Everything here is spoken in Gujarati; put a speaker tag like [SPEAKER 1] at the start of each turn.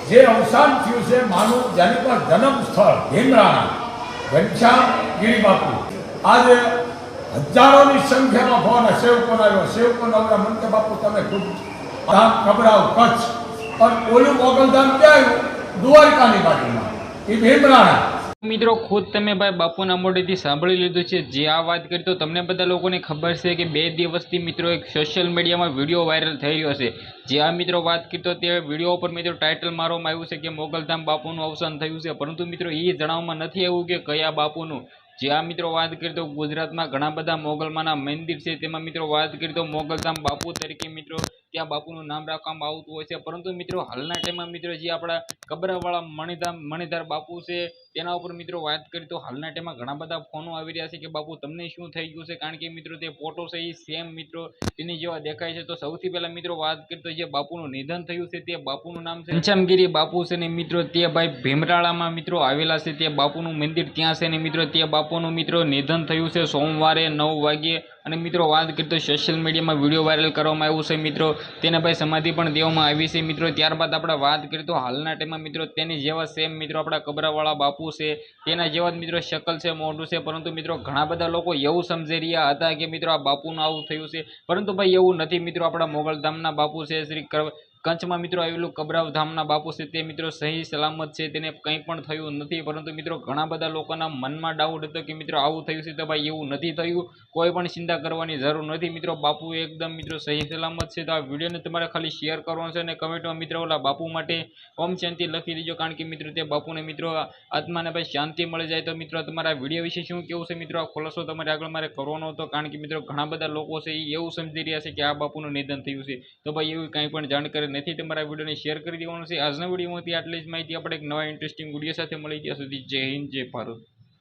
[SPEAKER 1] જે અવસાન થયું છે માનું જેની પર જન્મ સ્થળ ભીમરાણા ઘનશ્યામ ગીરી બાપુ આજે હજારોની સંખ્યામાં ફોન સેવકોનો આવ્યો. સેવકોનો આવ્યા મને કે બાપુ તમે ખૂબ ધામ કબરાવ કચ્છ અને ઓલું મોગલધામ ક્યાં આવ્યું? દ્વારકાની બાજુમાં એ ભીમરાણા.
[SPEAKER 2] મિત્રો ખુદ તમે ભાઈ બાપુના મોઢેથી સાંભળી લીધું છે. જે આ વાત કરી તો તમને બધા લોકોને ખબર છે કે 2 દિવસથી મિત્રો એક સોશિયલ મીડિયામાં વિડીયો વાયરલ થઈ રહ્યો છે. જે આ મિત્રો વાત કરી તો તે વિડીયો ઉપર મિત્રો ટાઇટલ મારવામાં આવ્યું છે કે મોગલધામ બાપુનું અવસાન થયું છે, પરંતુ મિત્રો એ જણાવવામાં નથી આવ્યું કે કયા બાપુનું. જે આ મિત્રો વાત કરી તો ગુજરાતમાં ઘણા બધા મોગલમાના મંદિર છે, તેમાં મિત્રો વાત કરી તો મોગલધામ બાપુ તરીકે મિત્રો ત્યાં બાપુનું નામ રાખવામાં આવતું હોય છે. પરંતુ મિત્રો હાલના ટાઈમમાં મિત્રો જે આપણા કબરાવાળા મણિધાર બાપુ છે તેના ઉપર મિત્રો વાત કરી તો હાલના ટાઈમમાં ઘણા બધા ફોનો આવી રહ્યા છે કે બાપુ તમને શું થઈ ગયું છે, કારણ કે મિત્રો તે ફોટો છે એ સેમ મિત્રો તેની જેવા દેખાય છે. તો સૌથી પહેલા મિત્રો વાત કરી તો જે બાપુનું નિધન થયું છે તે બાપુનું નામ છે ઘનશ્યામગીરી બાપુ છે ને મિત્રો તે ભાઈ ભીમરાળામાં મિત્રો આવેલા છે. તે બાપુનું મંદિર ત્યાં છે ને મિત્રો તે બાપુનું મિત્રો નિધન થયું છે સોમવારે 9 વાગ્યે. અને મિત્રો વાત કરીએ તો સોશિયલ મીડિયામાં વિડીયો વાયરલ કરવામાં આવ્યું છે મિત્રો. તેને ભાઈ સમાધિ પણ દેવામાં આવી છે મિત્રો. ત્યારબાદ આપણે વાત કરીએ તો હાલના ટાઈમમાં મિત્રો તેની જેવા સેમ મિત્રો આપણા કબરાવાળા બાપુ છે તેના જેવા જ મિત્રો શકલ છે, મોઢું છે. પરંતુ મિત્રો ઘણા બધા લોકો એવું સમજી રહ્યા હતા કે મિત્રો આ બાપુનું આવું થયું છે, પરંતુ ભાઈ એવું નથી મિત્રો. આપણા મોગલધામના બાપુ છે શ્રી કચ્છમાં મિત્રો આવેલું કબરાવ ધામના બાપુ છે તે મિત્રો સહી સલામત છે, તેને કંઈ પણ થયું નથી. પરંતુ મિત્રો ઘણા બધા લોકોના મનમાં ડાઉટ હતો કે મિત્રો આવું થયું છે, તો ભાઈ એવું નથી થયું. કોઈ પણ ચિંતા કરવાની જરૂર નથી મિત્રો. બાપુ એકદમ મિત્રો સહી સલામત છે. તો આ વિડીયોને તમારે ખાલી શેર કરવાનો છે અને કમેન્ટમાં મિત્રો ઓલા બાપુ માટે ઓમ શાંતિ લખી દેજો, કારણ કે મિત્રો તે બાપુને મિત્રો આત્માને ભાઈ શાંતિ મળી જાય. તો મિત્રો તમારા વિડીયો વિશે શું કેવું છે મિત્રો, આ ખુલાસો તમારે આગળ મારે કરવાનો હતો, કારણ કે મિત્રો ઘણા બધા લોકો છે એ એવું સમજી રહ્યા છે કે આ બાપુનું નિધન થયું છે. તો ભાઈ એવી કંઈ પણ જાણકારી નથી. તમારા વિડીયોને શેર કરી દેવાનું છે. આજના વિડીયોમાંથી આટલી જ માહિતી. આપણે એક નવા ઇન્ટરેસ્ટિંગ વિડીયો સાથે મળી. ત્યાં સુધી જય હિન્દ, જય ભારત.